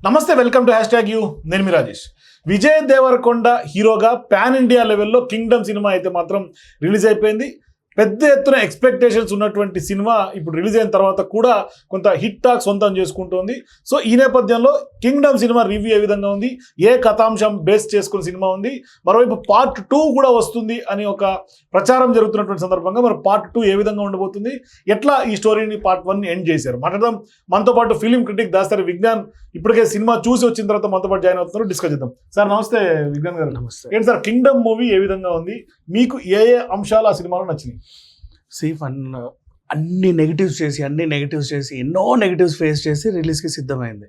నమస్తే, welcome to #you. నేను మీ రాజేష్. విజయ్ దేవరకొండ హీరోగా పాన్ ఇండియా లెవెల్లో కింగ్డమ్ సినిమా అయితే మాత్రం రిలీజ్ అయిపోయింది. పెద్ద ఎత్తున ఎక్స్పెక్టేషన్స్ ఉన్నటువంటి సినిమా ఇప్పుడు రిలీజ్ అయిన తర్వాత కూడా కొంత హిట్ టాక్ సొంతం చేసుకుంటోంది. సో ఈ నేపథ్యంలో కింగ్డమ్ సినిమా రివ్యూ ఏ విధంగా ఉంది, ఏ కథాంశం బేస్ చేసుకున్న సినిమా ఉంది, మరోవైపు పార్ట్ 2 కూడా వస్తుంది అని ఒక ప్రచారం జరుగుతున్నటువంటి సందర్భంగా మరి పార్ట్ 2 ఏ విధంగా ఉండబోతుంది, ఎట్లా ఈ స్టోరీని పార్ట్ 1 ఎండ్ చేశారు మాట్లాడదాం. మనతో పాటు ఫిలిం క్రిటిక్ దాసరి విజ్ఞాన్ ఇప్పటికే సినిమా చూసి వచ్చిన తర్వాత మనతో పాటు జాయిన్ అవుతున్నారు, డిస్కస్ చేద్దాం. సార్ నమస్తే విజ్ఞాన్ గారు. నమస్తే. ఏంటి సార్ కింగ్డమ్ మూవీ ఏ విధంగా ఉంది, మీకు ఏ ఏ అంశాలు ఆ సినిమాలో నచ్చినాయి? అన్ని నెగిటివ్స్ చేసి ఎన్నో నెగిటివ్స్ ఫేస్ చేసి రిలీజ్కి సిద్ధమైంది.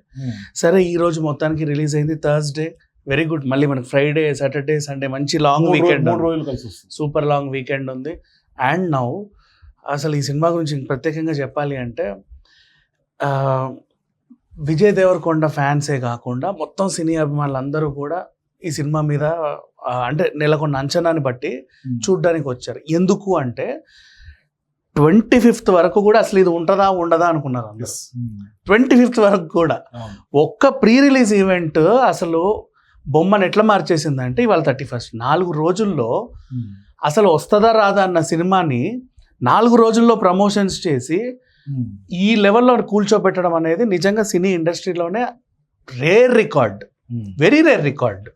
సరే ఈ రోజు మొత్తానికి రిలీజ్ అయింది థర్స్డే, వెరీ గుడ్. మళ్ళీ మనకి ఫ్రైడే, సాటర్డే, సండే మంచి long weekend, super long weekend ఉంది. అండ్ నౌ అసలు ఈ సినిమా గురించి ప్రత్యేకంగా చెప్పాలి అంటే విజయ్ దేవరకొండ ఫ్యాన్సే కాకుండా మొత్తం సినీ అభిమానులందరూ కూడా ఈ సినిమా మీద అంటే నెలకొన్న అంచనాన్ని బట్టి చూడ్డానికి వచ్చారు. ఎందుకు అంటే 25th వరకు కూడా అసలు ఇది ఉంటుందా ఉండదా అనుకున్నారు అందరూ. 25th వరకు కూడా ఒక్క ప్రీ రిలీజ్ ఈవెంట్ అసలు బొమ్మను ఎట్లా మార్చేసిందంటే ఇవాళ 31st 4 రోజుల్లో అసలు వస్తుందా రాదా అన్న సినిమాని 4 రోజుల్లో ప్రమోషన్స్ చేసి ఈ లెవెల్లో కూల్చోబెట్టడం అనేది నిజంగా సినీ ఇండస్ట్రీలోనే rare record, very rare record.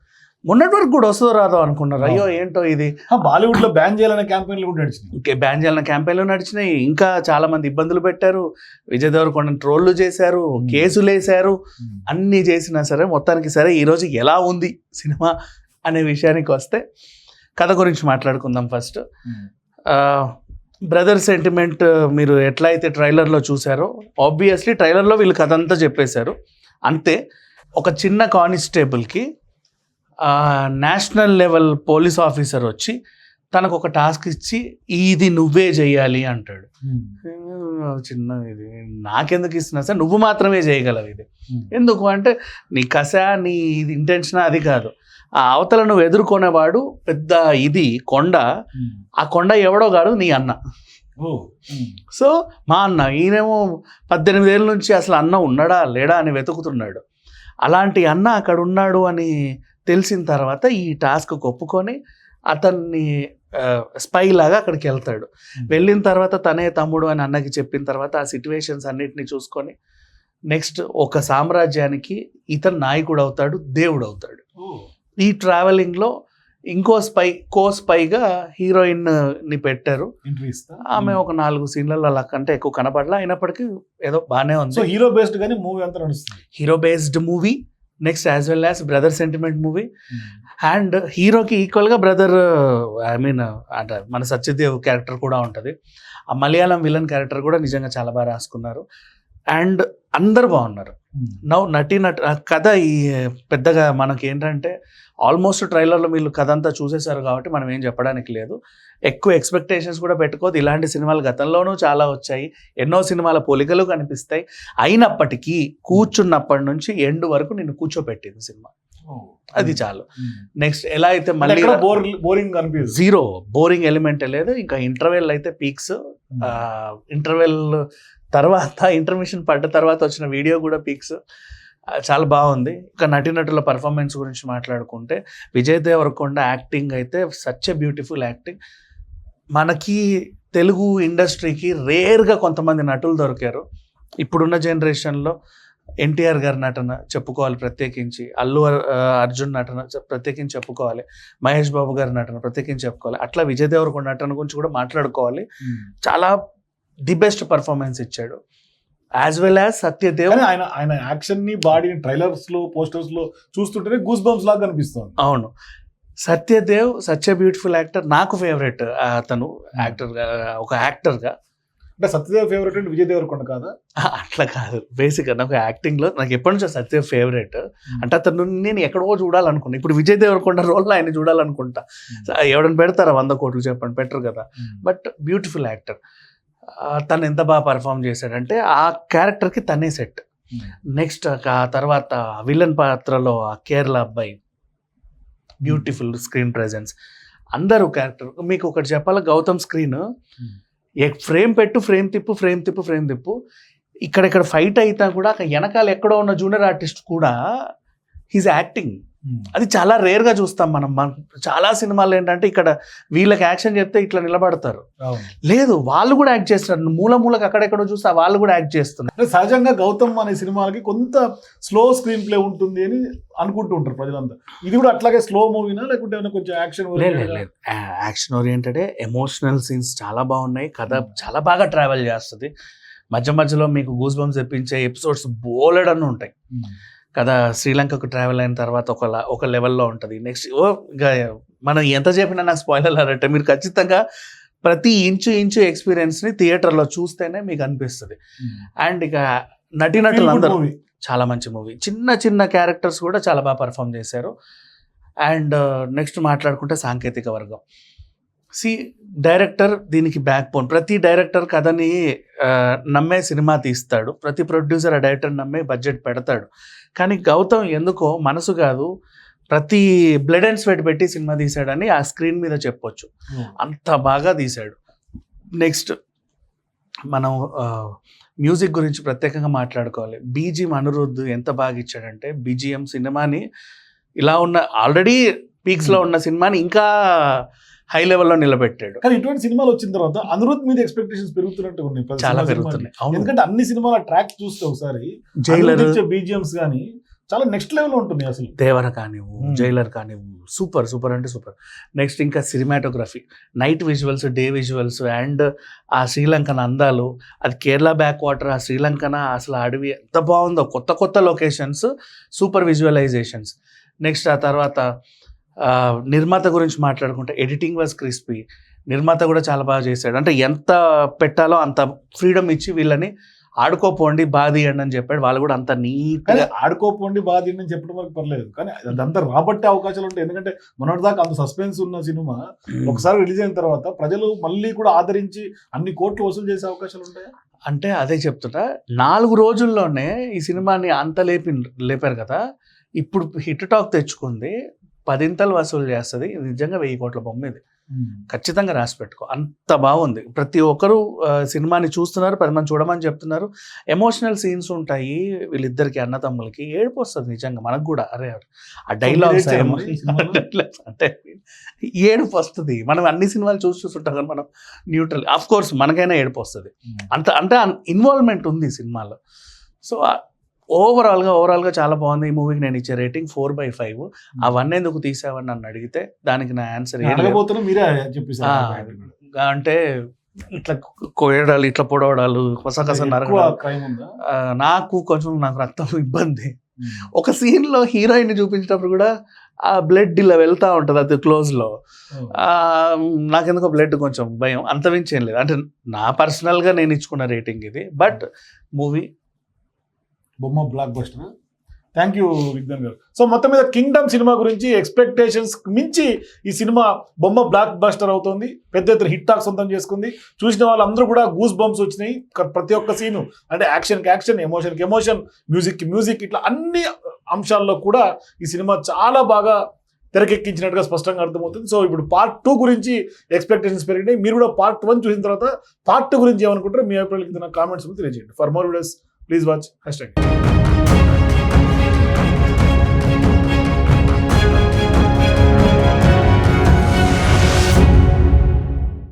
మొన్నటి వరకు కూడా వస్తుందో రాదో అనుకున్నారు. అయ్యో ఏంటో ఇది. బాలీవుడ్ లో బ్యాన్ చేయాలనే క్యాంపెయిన్లు కూడా నడిచినాయి. బ్యాన్ చేయాలనే క్యాంపెయిన్లు నడిచినాయి. ఇంకా చాలా మంది ఇబ్బందులు పెట్టారు, విజయ్ దేవరకొండ ట్రోళ్లు చేశారు, కేసులు వేశారు, అన్నీ చేసినా సరే మొత్తానికి సరే ఈరోజు ఎలా ఉంది సినిమా అనే విషయానికి వస్తే కథ గురించి మాట్లాడుకుందాం. ఫస్ట్ బ్రదర్ సెంటిమెంట్ మీరు ఎట్లా అయితే ట్రైలర్లో చూసారో, ఆబ్వియస్లీ ట్రైలర్లో వీళ్ళు కథ అంతా చెప్పేశారు అంతే. ఒక చిన్న కానిస్టేబుల్కి నేషనల్ లెవెల్ పోలీస్ ఆఫీసర్ వచ్చి తనకు ఒక టాస్క్ ఇచ్చి ఇది నువ్వే చేయాలి అంటాడు. చిన్న ఇది నాకెందుకు ఇస్తున్నా సార్, నువ్వు మాత్రమే చేయగలవు ఇది. ఎందుకు అంటే నీ కస, నీ ఇంటెన్షన్ అది కాదు. ఆ అవతల నువ్వు ఎదుర్కొనేవాడు పెద్ద ఇది కొండ, ఆ కొండ ఎవడో కాదు నీ అన్న. సో మా అన్న, ఈయనేమో 18 ఏళ్ళ నుంచి అసలు అన్న ఉన్నాడా లేడా అని వెతుకుతున్నాడు. అలాంటి అన్న అక్కడ ఉన్నాడు అని తెలిసిన తర్వాత ఈ టాస్క్ ఒప్పుకొని అతన్ని స్పై లాగా అక్కడికి వెళ్తాడు. వెళ్ళిన తర్వాత తనే తమ్ముడు అని అన్నకి చెప్పిన తర్వాత ఆ సిచ్యువేషన్స్ అన్నిటిని చూసుకొని నెక్స్ట్ ఒక సామ్రాజ్యానికి ఇతను నాయకుడు అవుతాడు, దేవుడు అవుతాడు. ఈ ట్రావెలింగ్లో ఇంకో స్పైగా హీరోయిన్ని పెట్టారు. ఆమె ఒక 4 సీన్లలో అలా కంటే ఎక్కువ కనపడలా, అయినప్పటికీ ఏదో బాగానే ఉంది. హీరో బేస్డ్ కానీ మూవీ అంతా నడుస్తుంది. Hero based movie, next as well as brother sentiment movie. And హీరోకి ఈక్వల్గా బ్రదర్ అంటే మన సత్యదేవ్ క్యారెక్టర్ కూడా ఉంటుంది. ఆ మలయాళం విలన్ క్యారెక్టర్ కూడా నిజంగా చాలా బాగా రాసుకున్నారు. అండ్ అందరు బాగున్నారు. కథ ఈ పెద్దగా మనకి ఏంటంటే ఆల్మోస్ట్ ట్రైలర్లో వీళ్ళు కథ అంతా చూసేశారు కాబట్టి మనం ఏం చెప్పడానికి లేదు. ఎక్కువ ఎక్స్పెక్టేషన్స్ కూడా పెట్టుకోదు. ఇలాంటి సినిమాలు గతంలోనూ చాలా వచ్చాయి, ఎన్నో సినిమాల పోలికలు కనిపిస్తాయి. అయినప్పటికీ కూర్చున్నప్పటి నుంచి ఎండ్ వరకు నిన్ను కూర్చోపెట్టింది సినిమా, అది చాలు. నెక్స్ట్ ఎలా అయితే మళ్ళీ బోరింగ్ అనిపిస్తుంది, జీరో బోరింగ్ ఎలిమెంట్ లేదు. ఇంకా ఇంటర్వెల్ అయితే పీక్స్. ఇంటర్వెల్ తర్వాత ఇంటర్మిషన్ పడ్డ తర్వాత వచ్చిన వీడియో కూడా పీక్స్, చాలా బాగుంది. ఇంకా నటీనటుల పర్ఫార్మెన్స్ గురించి మాట్లాడుకుంటే విజయ్ దేవరకొండ యాక్టింగ్ అయితే సచ్ ఎ బ్యూటిఫుల్ యాక్టింగ్. మనకి తెలుగు ఇండస్ట్రీకి రేర్గా కొంతమంది నటులు దొరికారు. ఇప్పుడున్న జనరేషన్లో ఎన్టీఆర్ గారి నటన చెప్పుకోవాలి ప్రత్యేకించి, అల్లు అర్జున్ నటన ప్రత్యేకించి చెప్పుకోవాలి, మహేష్ బాబు గారి నటన ప్రత్యేకించి చెప్పుకోవాలి. అట్లా విజయ్ దేవరకొండ నటన గురించి కూడా మాట్లాడుకోవాలి. చాలా ది బెస్ట్ పర్ఫార్మెన్స్ ఇచ్చాడు. As well as Satyadev. ఆయన యాక్షన్ ని, బాడీని ట్రైలర్స్ లో, పోస్టర్స్ లో చూస్తుంటేనే గూస్ బంప్స్ లాగా కనిపిస్తుంది. అవును, Satyadev such a beautiful actor. నాకు ఫేవరెట్ అతను ఒక యాక్టర్గా. అంటే సత్యదేవ్ ఫేవరెట్ అంటే విజయ్ దేవరకొండ కాదా? అట్లా కాదు, బేసిక్గా నాకు యాక్టింగ్లో నాకు ఎప్పటి నుంచో సత్యదేవ్ ఫేవరెట్. అంటే అతను నేను ఎక్కడో చూడాలనుకున్నా. ఇప్పుడు విజయ్ దేవరకొండ రోల్లో ఆయన చూడాలనుకుంటా. ఎవడని పెడతారా 100 కోట్లు చెప్పండి, పెట్టరు కదా. But beautiful actor. తను ఎంత బాగా పర్ఫామ్ చేశాడంటే ఆ క్యారెక్టర్కి తనే సెట్. నెక్స్ట్ ఆ తర్వాత విలన్ పాత్రలో ఆ కేరళ అబ్బాయి, బ్యూటిఫుల్ స్క్రీన్ ప్రెజెన్స్. అందరూ క్యారెక్టర్. మీకు ఒకటి చెప్పాలా, గౌతమ్ స్క్రీన్ ఫ్రేమ్ పెట్టు, ఫ్రేమ్ తిప్పు, ఇక్కడెక్కడ ఫైట్ అయినా కూడా అక్కడ వెనకాల ఎక్కడో ఉన్న జూనియర్ ఆర్టిస్ట్ కూడా హీజ్ యాక్టింగ్. అది చాలా రేర్గా చూస్తాం మనం. చాలా సినిమాలు ఏంటంటే ఇక్కడ వీళ్ళకి యాక్షన్ చెప్తే ఇట్లా నిలబడతారు, లేదు వాళ్ళు కూడా యాక్ట్ చేస్తున్నారు. మూలకి అక్కడెక్కడో చూస్తే వాళ్ళు కూడా యాక్ట్ చేస్తున్నారు. సహజంగా గౌతమ్ అనే సినిమాలకి కొంత స్లో స్క్రీన్ ప్లే ఉంటుంది అని అనుకుంటూ ఉంటారు ప్రజలంతా. ఇది కూడా అట్లాగే స్లో మూవీనా లేకుంటే కొంచెం యాక్షన్? లేదు, యాక్షన్ ఓరియంటెడ్, ఎమోషనల్ సీన్స్ చాలా బాగున్నాయి. కథ చాలా బాగా ట్రావెల్ చేస్తుంది. మధ్యలో మీకు గూస్ బంప్స్ తెప్పించే ఎపిసోడ్స్ బోలెడన్ని ఉంటాయి కదా. శ్రీలంకకు ట్రావెల్ అయిన తర్వాత ఒక లెవెల్లో ఉంటుంది. నెక్స్ట్ మనం ఎంత చెప్పినా నాకు స్పాయిలర్ అంటే మీరు ఖచ్చితంగా ప్రతి ఇంచు ఎక్స్పీరియన్స్ని థియేటర్లో చూస్తేనే మీకు అనిపిస్తుంది. అండ్ ఇక నటీనటులు అందరూ చాలా మంచి మూవీ. చిన్న క్యారెక్టర్స్ కూడా చాలా బాగా పర్ఫామ్ చేశారు. అండ్ నెక్స్ట్ మాట్లాడుకుంటే సాంకేతిక వర్గం. డైరెక్టర్ దీనికి బ్యాక్ బోన్. ప్రతి డైరెక్టర్ కథని నమ్మే సినిమా తీస్తాడు, ప్రతి ప్రొడ్యూసర్ ఆ డైరెక్టర్ నమ్మే బడ్జెట్ పెడతాడు. కానీ గౌతమ్ ఎందుకో మనసు కాదు, ప్రతి బ్లడ్ అండ్ స్వెట్ పెట్టి సినిమా తీశాడని ఆ స్క్రీన్ మీద చెప్పొచ్చు. అంత బాగా తీశాడు. నెక్స్ట్ మనం మ్యూజిక్ గురించి ప్రత్యేకంగా మాట్లాడుకోవాలి. బీజిఎం అనిరుద్ధ్ ఎంత బాగా ఇచ్చాడంటే, బీజిఎం సినిమాని ఇలా ఉన్న ఆల్రెడీ పీక్స్లో ఉన్న సినిమాని ఇంకా హై లెవెల్లో నిలబెట్టాడు. కానీ ఇటువంటి సినిమాలు వచ్చిన తర్వాత అనిరుద్ధ్ మీద ఎక్స్పెక్టేషన్స్ పెరుగుతున్నట్టు ఉన్నాయి, చాలా పెరుగుతున్నాయి. ఎందుకంటే అన్ని సినిమాల ట్రాక్ చూస్తే ఒకసారి జైలర్ బీజిఎంస్ కానీ చాలా నెక్స్ట్ లెవెల్ ఉంటుంది. అసలు దేవర కానివ్వు, జైలర్ కానివ్వు, సూపర్ అంటే సూపర్. నెక్స్ట్ ఇంకా cinematography, night visuals, day visuals, and ఆ శ్రీలంకన్ అందాలు, అది కేరళ బ్యాక్ వాటర్, ఆ శ్రీలంకన అసలు అడవి ఎంత బాగుందో, కొత్త లొకేషన్స్, సూపర్ విజువలైజేషన్స్. నెక్స్ట్ ఆ తర్వాత నిర్మాత గురించి మాట్లాడుకుంటే ఎడిటింగ్ వాజ్ క్రిస్పీ. నిర్మాత కూడా చాలా బాగా చేశాడు. అంటే ఎంత పెట్టాలో అంత ఫ్రీడమ్ ఇచ్చి వీళ్ళని ఆడుకోపోండి బాగా తీయండి అని చెప్పాడు. వాళ్ళు కూడా అంత నీట్గా ఆడుకోపోండి బాగా తీయండి అని చెప్పడం వరకు పర్లేదు, కానీ అదంతా రాబట్టే అవకాశాలు ఉంటాయి. ఎందుకంటే మొన్నటిదాకా అంత సస్పెన్స్ ఉన్న సినిమా ఒకసారి రిలీజ్ అయిన తర్వాత ప్రజలు మళ్ళీ కూడా ఆదరించి అన్ని కోట్లు వసూలు చేసే అవకాశాలు ఉంటాయి. అంటే అదే చెప్తున్నా, 4 రోజుల్లోనే ఈ సినిమాని అంత లేపారు కదా. ఇప్పుడు హిట్ టాక్ తెచ్చుకుంది, 10 వసూలు చేస్తుంది. నిజంగా 1000 కోట్ల బొమ్మ ఇది, ఖచ్చితంగా రాసి పెట్టుకో. అంత బాగుంది. ప్రతి ఒక్కరు సినిమాని చూస్తున్నారు, 10 మంది చూడమని చెప్తున్నారు. ఎమోషనల్ సీన్స్ ఉంటాయి వీళ్ళిద్దరికి, అన్నతమ్ములకి ఏడుపు వస్తుంది నిజంగా. మనకు కూడా అరే ఆ డైలాగ్స్ అంటే ఏడుపు వస్తుంది. మనం అన్ని సినిమాలు చూస్తుంటాం కానీ మనం న్యూట్రల్. ఆఫ్ కోర్స్ మనకైనా ఏడుపు వస్తుంది. అంటే ఇన్వాల్వ్మెంట్ ఉంది సినిమాలో. సో ఓవరాల్గా చాలా బాగుంది. ఈ మూవీకి నేను ఇచ్చే రేటింగ్ 4/5. అవన్నీ ఎందుకు తీసావని నన్ను అడిగితే దానికి నా ఆన్సర్ అంటే ఇట్లా కోయడాలు, ఇట్లా పొడవడాలు, కొసకస నరకడాలు, నాకు రక్తం ఇబ్బంది. ఒక సీన్ లో హీరోయిన్ చూపించేటప్పుడు కూడా ఆ బ్లడ్ ఇలా వెళ్తా ఉంటది, అది క్లోజ్ లో. నాకెందుకో బ్లడ్ కొంచెం భయం, అంతమించేం లేదు. అంటే నా పర్సనల్ గా నేను ఇచ్చుకున్న రేటింగ్ ఇది. బట్ మూవీ బొమ్మ blockbuster. Thank you Vignan గారు. సో మొత్తం మీద కింగ్డమ్ సినిమా గురించి ఎక్స్పెక్టేషన్స్ మించి ఈ సినిమా బొమ్మ బ్లాక్ బస్టర్ అవుతుంది, పెద్ద ఎత్తున హిట్ టాక్ సొంతం చేసుకుంది. చూసిన వాళ్ళందరూ కూడా గూస్ బంప్స్ వచ్చినాయి. ప్రతి ఒక్క సీను అంటే యాక్షన్కి యాక్షన్, ఎమోషన్కి ఎమోషన్, మ్యూజిక్కి మ్యూజిక్, ఇట్లా అన్ని అంశాల్లో కూడా ఈ సినిమా చాలా బాగా తెరకెక్కించినట్టుగా స్పష్టంగా అర్థమవుతుంది. సో ఇప్పుడు పార్ట్ 2 గురించి ఎక్స్పెక్టేషన్స్ పెరిగినాయి. మీరు కూడా పార్ట్ 1 చూసిన తర్వాత పార్ట్ 2 గురించి ఏమనుకుంటారో మీ అభిప్రాయాలు కింద కామెంట్స్ తెలియజేయండి. For more videos please watch #.